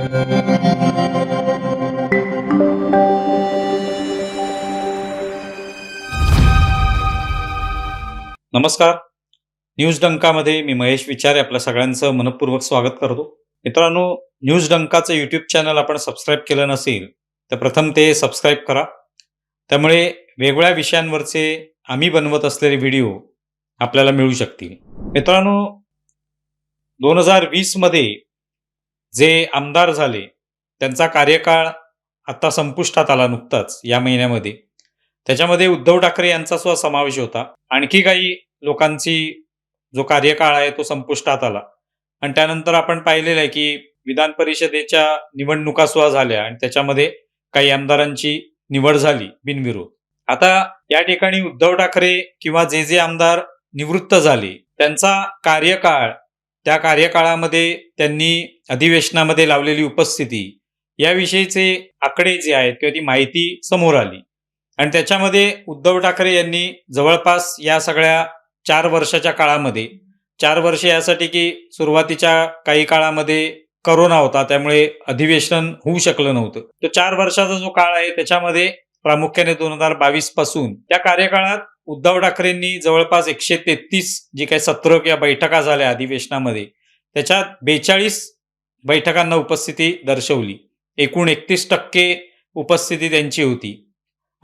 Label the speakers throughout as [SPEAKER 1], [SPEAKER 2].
[SPEAKER 1] नमस्कार. न्यूज डंकामध्ये मी महेश विचारे आपल्या सगळ्यांचं मनपूर्वक स्वागत करतो. मित्रांनो, न्यूज डंकाचं यूट्यूब चॅनल आपण सबस्क्राईब केलं नसेल तर प्रथम ते सबस्क्राईब करा. त्यामुळे वेगवेगळ्या विषयांवरचे आम्ही बनवत असलेले व्हिडिओ आपल्याला मिळू शकतील. मित्रांनो, 2020 मध्ये जे आमदार झाले त्यांचा कार्यकाळ आता संपुष्टात आला नुकताच या महिन्यामध्ये. त्याच्यामध्ये उद्धव ठाकरे यांचा सुद्धा समावेश होता. आणखी काही लोकांची जो कार्यकाळ आहे तो संपुष्टात आला आणि त्यानंतर आपण पाहिलेलं आहे की विधान परिषदेच्या निवडणुका सुद्धा झाल्या आणि त्याच्यामध्ये काही आमदारांची निवड झाली बिनविरोध. आता या ठिकाणी उद्धव ठाकरे किंवा जे आमदार निवृत्त झाले त्यांचा कार्यकाळ, त्या कार्यकाळामध्ये त्यांनी अधिवेशनामध्ये लावलेली उपस्थिती याविषयीचे आकडे जे आहेत किंवा ती माहिती समोर आली आणि त्याच्यामध्ये उद्धव ठाकरे यांनी जवळपास या सगळ्या 4 वर्षाच्या काळामध्ये, 4 वर्ष यासाठी की सुरुवातीच्या काही काळामध्ये करोना होता त्यामुळे अधिवेशन होऊ शकलं नव्हतं. तो 4 वर्षाचा जो काळ आहे त्याच्यामध्ये प्रामुख्याने 2022 पासून त्या कार्यकाळात उद्धव ठाकरेंनी जवळपास 133 जी काही सत्र किंवा बैठका झाल्या अधिवेशनामध्ये त्याच्यात 42 बैठकांना उपस्थिती दर्शवली. एकूण 31% उपस्थिती त्यांची होती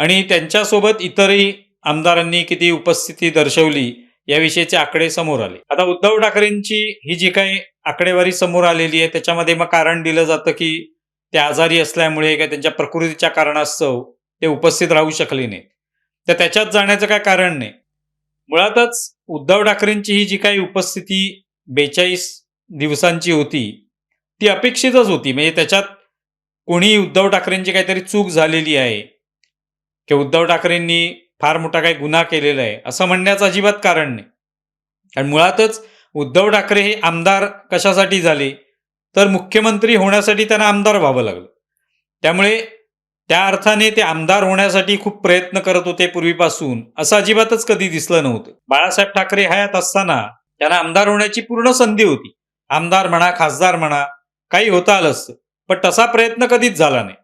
[SPEAKER 1] आणि त्यांच्यासोबत इतरही आमदारांनी किती उपस्थिती दर्शवली याविषयीचे आकडे समोर आले. आता उद्धव ठाकरेंची ही जी काही आकडेवारी समोर आलेली आहे त्याच्यामध्ये मग कारण दिलं जातं की ते आजारी असल्यामुळे किंवा त्यांच्या प्रकृतीच्या कारणास्तव ते उपस्थित राहू शकले नाहीत. तर त्याच्यात जाण्याचं काय कारण नाही. मुळातच उद्धव ठाकरेंची ही जी काही उपस्थिती 42 दिवसांची होती ती अपेक्षितच होती. म्हणजे त्याच्यात कोणी उद्धव ठाकरेंची काहीतरी चूक झालेली आहे किंवा उद्धव ठाकरेंनी फार मोठा काही गुन्हा केलेला आहे असं म्हणण्याचं अजिबात कारण नाही. आणि मुळातच उद्धव ठाकरे हे आमदार कशासाठी झाले तर मुख्यमंत्री होण्यासाठी त्यांना आमदार व्हावं लागलं. त्यामुळे त्या अर्थाने ते आमदार होण्यासाठी खूप प्रयत्न करत होते पूर्वीपासून, असं अजिबातच कधी दिसलं नव्हतं. बाळासाहेब ठाकरे हयात असताना त्यांना आमदार होण्याची पूर्ण संधी होती. आमदार म्हणा, खासदार म्हणा, काही होता आलं असतं, पण तसा प्रयत्न कधीच झाला नाही.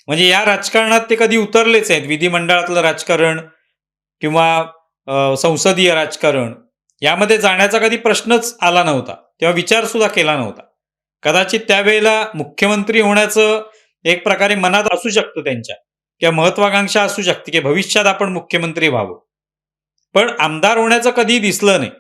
[SPEAKER 1] म्हणजे या राजकारणात ते कधी उतरलेच आहेत. विधिमंडळातलं राजकारण किंवा संसदीय राजकारण यामध्ये जाण्याचा कधी प्रश्नच आला नव्हता, तेव्हा विचार सुद्धा केला नव्हता. कदाचित त्यावेळेला मुख्यमंत्री होण्याचं एक प्रकारे मनात असू शकतं त्यांच्या किंवा महत्वाकांक्षा असू शकते की भविष्यात आपण मुख्यमंत्री व्हावं, पण आमदार होण्याचं कधी दिसलं नाही.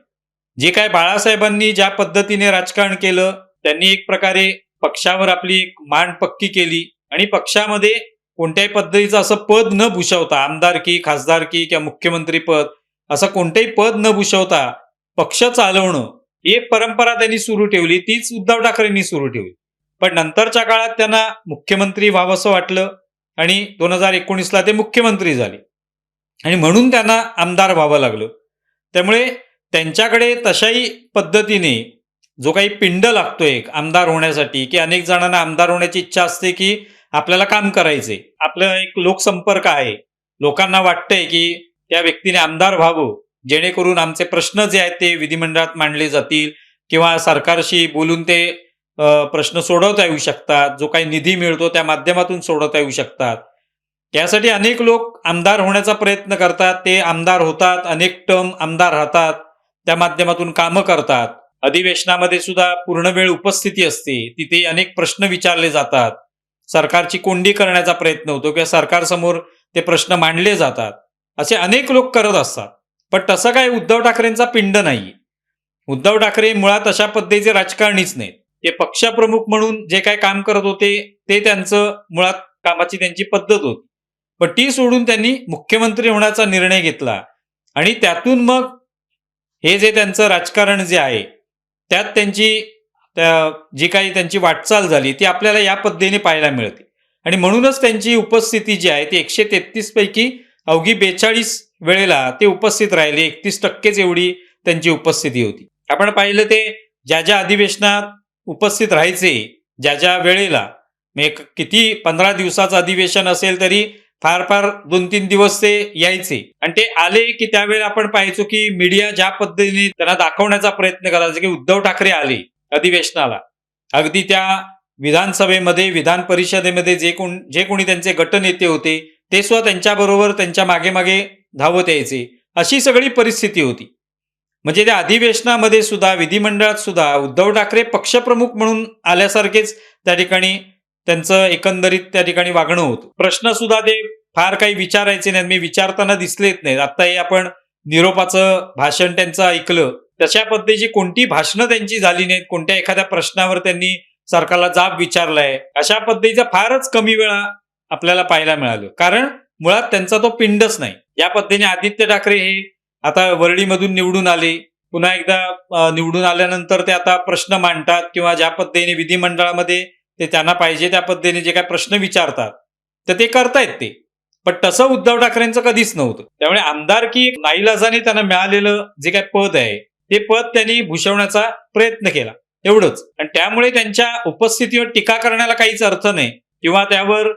[SPEAKER 1] जे काय बाळासाहेबांनी ज्या पद्धतीने राजकारण केलं त्यांनी एक प्रकारे पक्षावर आपली मान पक्की केली आणि पक्षामध्ये कोणत्याही पद्धतीचं असं पद न भूषवता, आमदारकी, खासदारकी किंवा मुख्यमंत्री पद असं कोणतेही पद न भूषवता पक्ष चालवणं ही एक परंपरा त्यांनी सुरू ठेवली. तीच उद्धव ठाकरेंनी सुरू ठेवली. पण नंतरच्या काळात त्यांना मुख्यमंत्री व्हावंसं वाटलं आणि 2019ला ते मुख्यमंत्री झाले आणि म्हणून त्यांना आमदार व्हावं लागलं. त्यामुळे त्यांच्याकडे तशाही पद्धतीने जो काही पिंड लागतोय एक आमदार होण्यासाठी, की अनेक जणांना आमदार होण्याची इच्छा असते की आपल्याला काम करायचंय, आपलं एक लोकसंपर्क आहे, लोकांना वाटतंय की त्या व्यक्तीने आमदार व्हावं जेणेकरून आमचे प्रश्न जे आहेत ते विधिमंडळात मांडले जातील किंवा सरकारशी बोलून ते प्रश्न सोडवता येऊ शकतात, जो काही निधी मिळतो त्या माध्यमातून सोडवता येऊ शकतात. यासाठी अनेक लोक आमदार होण्याचा प्रयत्न करतात, ते आमदार होतात, अनेक टर्म आमदार राहतात, त्या माध्यमातून कामं करतात. अधिवेशनामध्ये सुद्धा पूर्ण वेळ उपस्थिती असते, तिथे अनेक प्रश्न विचारले जातात, सरकारची कोंडी करण्याचा प्रयत्न होतो किंवा सरकारसमोर ते प्रश्न मांडले जातात. असे अनेक लोक करत असतात, पण तसं काही उद्धव ठाकरेंचा पिंड नाही. उद्धव ठाकरे मुळात अशा पद्धतीचे राजकारणीच नाहीत. ते पक्षप्रमुख म्हणून जे काही काम करत होते ते त्यांचं मुळात कामाची त्यांची पद्धत होती, पण ती सोडून त्यांनी मुख्यमंत्री होण्याचा निर्णय घेतला आणि त्यातून मग हे जे त्यांचं राजकारण जे आहे त्यात त्यांची जी काही त्यांची वाटचाल झाली ती आपल्याला या पद्धतीने पाहायला मिळते. आणि म्हणूनच त्यांची उपस्थिती जी आहे ती 133 पैकी अवघी 42 वेळेला ते उपस्थित राहिले. 31% एवढी त्यांची उपस्थिती होती. आपण पाहिलं ते ज्या ज्या अधिवेशनात उपस्थित राहायचे, ज्या ज्या वेळेला, म्हणजे किती 15 दिवसाचं अधिवेशन असेल तरी फार फार 2-3 दिवस ते यायचे आणि ते आले की त्यावेळेला आपण पाहायचो की मीडिया ज्या पद्धतीने त्यांना दाखवण्याचा प्रयत्न करायचा की उद्धव ठाकरे आले अधिवेशनाला, अगदी त्या विधानसभेमध्ये, विधान परिषदेमध्ये जे कोणी त्यांचे गटनेते होते ते सुद्धा त्यांच्याबरोबर त्यांच्या मागे मागे धावत यायचे. अशी सगळी परिस्थिती होती. म्हणजे त्या अधिवेशनामध्ये सुद्धा, विधिमंडळात सुद्धा उद्धव ठाकरे पक्षप्रमुख म्हणून आल्यासारखेच त्या ठिकाणी त्यांचं एकंदरीत त्या ठिकाणी वागणं होतं. प्रश्न सुद्धा ते फार काही विचारायचे नाहीत. मी विचारताना दिसलेत नाहीत. आता हे आपण निरोपाचं भाषण त्यांचं ऐकलं, तशा पद्धतीची कोणती भाषणं त्यांची झाली नाहीत. कोणत्या एखाद्या प्रश्नावर त्यांनी सरकारला जाब विचारलाय अशा पद्धतीचं फारच कमी वेळा आपल्याला पाहायला मिळालं. कारण मुळात त्यांचा तो पिंडच नाही. या पद्धतीने आदित्य ठाकरे हे आता वरळीमधून निवडून आले, पुन्हा एकदा निवडून आल्यानंतर ते आता प्रश्न मांडतात किंवा ज्या पद्धतीने विधिमंडळामध्ये ते त्यांना पाहिजे त्या पद्धतीने जे काही प्रश्न विचारतात तर ते करतायत ते. पण तसं उद्धव ठाकरेंचं कधीच नव्हतं. त्यामुळे आमदारकी नाईलाजाने त्यांना मिळालेलं जे काही पद आहे ते पद त्यांनी भूषवण्याचा प्रयत्न केला, एवढंच. आणि त्यामुळे त्यांच्या उपस्थितीवर टीका करण्याला काहीच अर्थ नाही किंवा त्यावर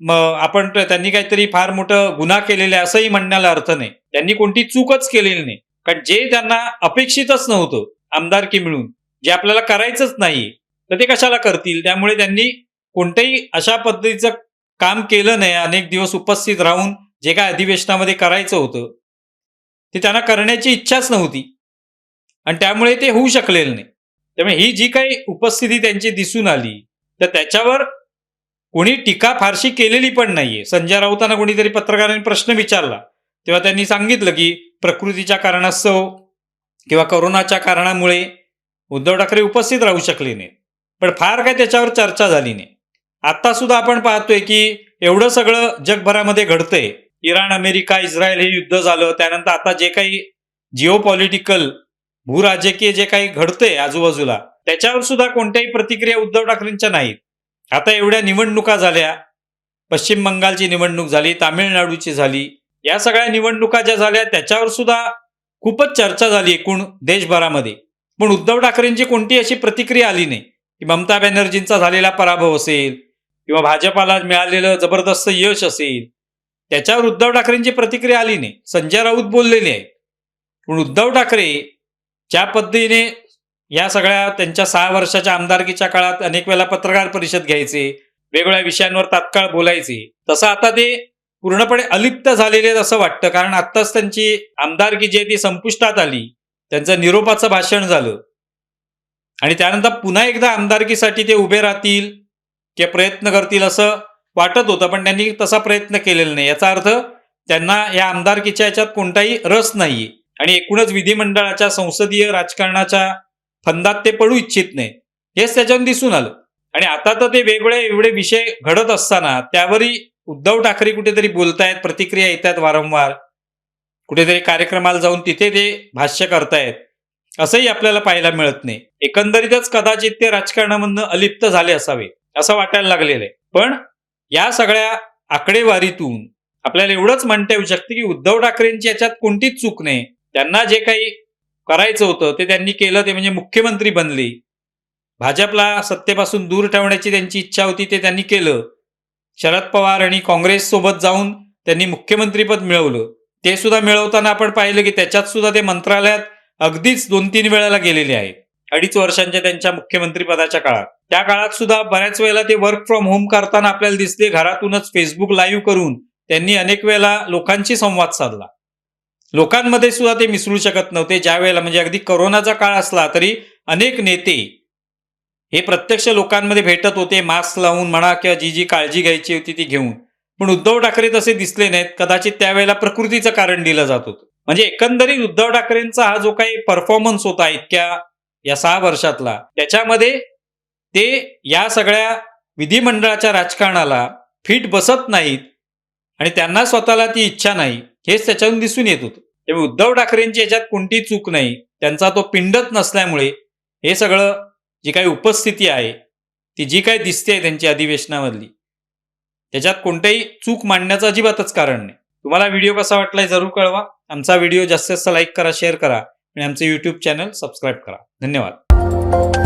[SPEAKER 1] आपण त्यांनी काहीतरी फार मोठं गुन्हा केलेला आहे असंही म्हणण्याला अर्थ नाही. त्यांनी कोणती चूकच केलेली नाही. कारण जे त्यांना अपेक्षितच नव्हतं आमदारकी मिळून, जे आपल्याला करायचंच नाही तर ते कशाला करतील. त्यामुळे त्यांनी कोणत्याही अशा पद्धतीचं काम केलं नाही. अनेक दिवस उपस्थित राहून जे काय अधिवेशनामध्ये करायचं होतं ते त्यांना करण्याची इच्छाच नव्हती आणि त्यामुळे ते होऊ शकलेलं नाही. त्यामुळे ही जी काही उपस्थिती त्यांची दिसून आली तर त्याच्यावर कोणी टीका फारशी केलेली पण नाहीये. संजय राऊतांना कोणीतरी पत्रकारांनी प्रश्न विचारला तेव्हा त्यांनी सांगितलं की प्रकृतीच्या कारणास्तव किंवा कोरोनाच्या कारणामुळे उद्धव ठाकरे उपस्थित राहू शकले नाही. पण फार काय त्याच्यावर चर्चा झाली नाही. आता सुद्धा आपण पाहतोय की एवढं सगळं जगभरामध्ये घडतंय. इराण, अमेरिका, इस्रायल हे युद्ध झालं, त्यानंतर आता जे काही जिओ पॉलिटिकल भूराजकीय जे काही घडतंय आजूबाजूला त्याच्यावर सुद्धा कोणत्याही प्रतिक्रिया उद्धव ठाकरेंच्या नाहीत. आता एवढ्या निवडणुका झाल्या, पश्चिम बंगालची निवडणूक झाली, तामिळनाडूची झाली, या सगळ्या निवडणुका ज्या झाल्या त्याच्यावर सुद्धा खूपच चर्चा झाली एकूण देशभरामध्ये. पण उद्धव ठाकरेंची कोणती अशी प्रतिक्रिया आली नाही की ममता बॅनर्जींचा झालेला पराभव असेल किंवा भाजपाला मिळालेलं जबरदस्त यश असेल त्याच्यावर उद्धव ठाकरेंची प्रतिक्रिया आली नाही. संजय राऊत बोललेले आहेत. पण उद्धव ठाकरे ज्या पद्धतीने या सगळ्या त्यांच्या 6 वर्षाच्या आमदारकीच्या काळात अनेक वेळा पत्रकार परिषद घ्यायचे, वेगवेगळ्या विषयांवर तात्काळ बोलायचे, तसं आता ते पूर्णपणे अलिप्त झालेले असं वाटतं. कारण आत्ताच त्यांची आमदारकी जी आहे ती संपुष्टात आली, त्यांचं निरोपाचं भाषण झालं आणि त्यानंतर पुन्हा एकदा आमदारकीसाठी ते उभे राहतील किंवा प्रयत्न करतील असं वाटत होतं. पण त्यांनी तसा प्रयत्न केलेला नाही. याचा अर्थ त्यांना या आमदारकीच्या याच्यात कोणताही रस नाहीये आणि एकूणच विधिमंडळाच्या संसदीय राजकारणाच्या फंदात ते पडू इच्छित नाही, हेच त्याच्यातून दिसून आलं. आणि आता तर ते वेगवेगळे एवढे विषय घडत असताना त्यावरही उद्धव ठाकरे कुठेतरी बोलतायत, प्रतिक्रिया येतात वारंवार, कुठेतरी कार्यक्रमाला जाऊन तिथे ते भाष्य करतायत, असंही आपल्याला पाहायला मिळत नाही. एकंदरीतच कदाचित ते राजकारणामधनं अलिप्त झाले असावे असं वाटायला लागलेलं आहे. पण या सगळ्या आकडेवारीतून आपल्याला एवढंच म्हणता येऊ शकते की उद्धव ठाकरेंची याच्यात कोणतीच चूक नाही. त्यांना जे काही करायचं होतं ते त्यांनी केलं, ते म्हणजे मुख्यमंत्री बनले. भाजपला सत्तेपासून दूर ठेवण्याची त्यांची इच्छा होती, ते त्यांनी केलं. शरद पवार आणि काँग्रेस सोबत जाऊन त्यांनी मुख्यमंत्रीपद मिळवलं. ते सुद्धा मिळवताना आपण पाहिलं की त्याच्यात सुद्धा ते मंत्रालयात अगदीच 2-3 वेळेला गेलेले आहेत 2.5 वर्षांच्या त्यांच्या मुख्यमंत्री पदाच्या काळात. त्या काळात सुद्धा बऱ्याच वेळेला ते वर्क फ्रॉम होम करताना आपल्याला दिसले. घरातूनच फेसबुक लाईव्ह करून त्यांनी अनेक वेळेला लोकांशी संवाद साधला. लोकांमध्ये सुद्धा ते मिसळू शकत नव्हते. ज्या वेळेला म्हणजे अगदी कोरोनाचा काळ असला तरी अनेक नेते हे प्रत्यक्ष लोकांमध्ये भेटत होते, मास्क लावून म्हणा किंवा जी जी काळजी घ्यायची होती ती घेऊन. पण उद्धव ठाकरे तसे दिसले नाहीत. कदाचित त्यावेळेला प्रकृतीचं कारण दिलं जात होतं. म्हणजे एकंदरीत उद्धव ठाकरेंचा हा जो काही परफॉर्मन्स होता इतक्या या 6 वर्षातला, त्याच्यामध्ये ते या सगळ्या विधिमंडळाच्या राजकारणाला फिट बसत नाहीत आणि त्यांना स्वतःला ती इच्छा नाही, हेच त्याच्यातून दिसून येत होतं. त्यामुळे उद्धव ठाकरेंची याच्यात कोणती चूक नाही. त्यांचा तो पिंडच नसल्यामुळे हे सगळं जी काही उपस्थिती आहे ती जी काही दिसते त्यांची अधिवेशनामधली, त्याच्यात कोणत्याही चूक मांडण्याचं अजिबातच कारण नाही. तुम्हाला व्हिडिओ कसा वाटलाय जरूर कळवा. आमचा व्हिडिओ जास्तीत जास्त लाईक करा, शेअर करा आणि आमचे YouTube चॅनल सबस्क्राईब करा. धन्यवाद.